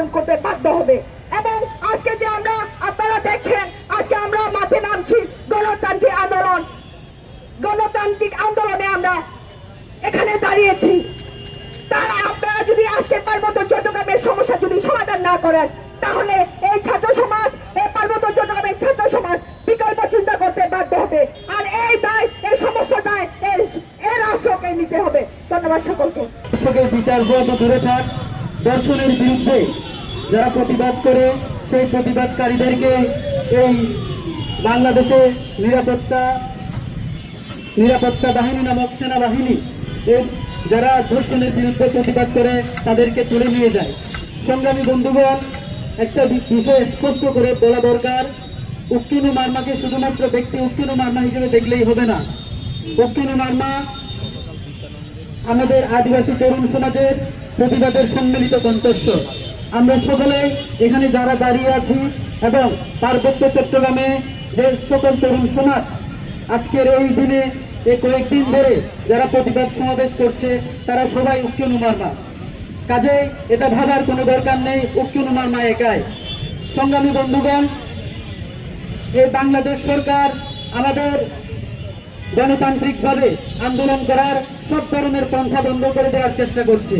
আন্দোলন করতে বাধ্য হবে। এবং আজকে যে আমরা আপনারা দেখছেন, আজকে আমরা মাঠে নামছি গণতান্ত্রিক আন্দোলনে আমরা এখানে দাঁড়িয়েছি। তার আপনারা যদি আজকে পার্বত্য চট্টগ্রামের সমস্যা যদি সমাধান না করেন, তাহলে এই ছাত্র সমাজ, এই পার্বত্য চট্টগ্রামের ছাত্র সমাজ বিকল্প চিন্তা করতে বাধ্য হবে। আর এই দায়, এই সমস্যা দায় এই রাষ্ট্রকে নিতে হবে। ধন্যবাদ সকলকে। দর্শকের বিচার হওয়া তো দূরে থাক, দর্শনের বিরুদ্ধে যারা প্রতিবাদ করে সেই প্রতিবাদকারীদেরকে এই বাংলাদেশে নিরাপত্তা বাহিনী নামক সেনাবাহিনী যারা ধর্ষণের বিরুদ্ধে প্রতিবাদ করে তাদেরকে তুলে নিয়ে যায়। সংগ্রামী বন্ধুগণ, একটা বিষয় স্পষ্ট করে বলা দরকার, উক্কিনু মার্মাকে শুধুমাত্র ব্যক্তি উক্কিনু মার্মা হিসেবে দেখলেই হবে না। উক্কিনু মার্মা আমাদের আদিবাসী তরুণ সমাজের প্রতিবাদের সম্মিলিত কণ্ঠস্বর। আমরা সকলে এখানে যারা দাঁড়িয়ে আছি এবং পার্বত্য চট্টগ্রামে যে সকল তরুণ সমাজ আজকের এই দিনে এই কয়েকদিন ধরে যারা প্রতিবাদ সমাবেশ করছে, তারা সবাই উক্কিনু মার্মা। কাজেই এটা ভাবার কোনো দরকার নেই উক্কিনু মার্মা একাই। সংগ্রামী বন্ধুগণ, এই বাংলাদেশ সরকার আমাদের গণতান্ত্রিকভাবে আন্দোলন করার সব ধরনের পন্থা বন্ধ করে দেওয়ার চেষ্টা করছে।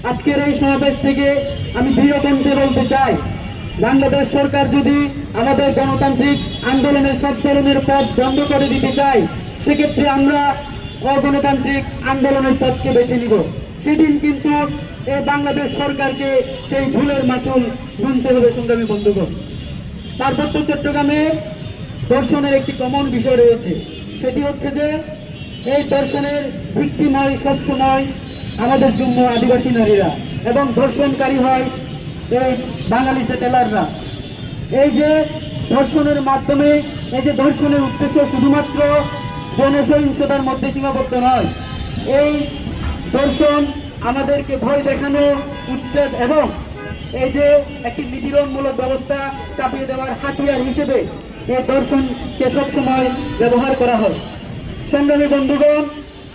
আজকের এই সমাবেশ থেকে আমি দৃঢ় কণ্ঠে বলতে চাই, বাংলাদেশ সরকার যদি আমাদের গণতান্ত্রিক আন্দোলনের সব ধরনের পথ বন্ধ করে দিতে চায়, সেক্ষেত্রে আমরা অগণতান্ত্রিক আন্দোলনের পথকে বেছে নিব। সেদিন কিন্তু এই বাংলাদেশ সরকারকে সেই ভুলের মাসুল গুনতে হবে। সংগ্রামী বন্ধুগণ, পার্বত্য চট্টগ্রামে ধর্ষণের একটি কমন বিষয় রয়েছে, সেটি হচ্ছে যে এই ধর্ষণের ভিকটিম হয় সবসময় আমাদের জন্য আদিবাসী নারীরা এবং ধর্ষণকারী হয় এই বাঙালি সেটেলাররা। এই যে ধর্ষণের মাধ্যমে, এই যে ধর্ষণের উদ্দেশ্য শুধুমাত্র জনসহিংসতার মধ্যে সীমাবদ্ধ নয়, এই ধর্ষণ আমাদেরকে ভয় দেখানো, উচ্ছেদ এবং এই যে একটি নিপীড়নমূলক ব্যবস্থা চাপিয়ে দেওয়ার হাতিয়ার হিসেবে এই ধর্ষণকে সবসময় ব্যবহার করা হয়। সংগ্রামী বন্ধুগণ,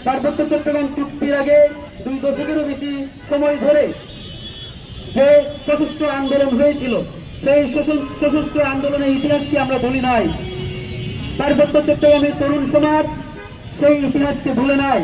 পার্বত্য চট্টগ্রাম চুক্তির আগে 2 দশকেরও বেশি সময় ধরে যে সশস্ত্র আন্দোলন হয়েছিল, সেই সশস্ত্র আন্দোলনের ইতিহাসকে আমরা ভুলি নাই। পার্বত্য চট্টগ্রামের তরুণ সমাজ সেই ইতিহাসকে ভুলে নাই।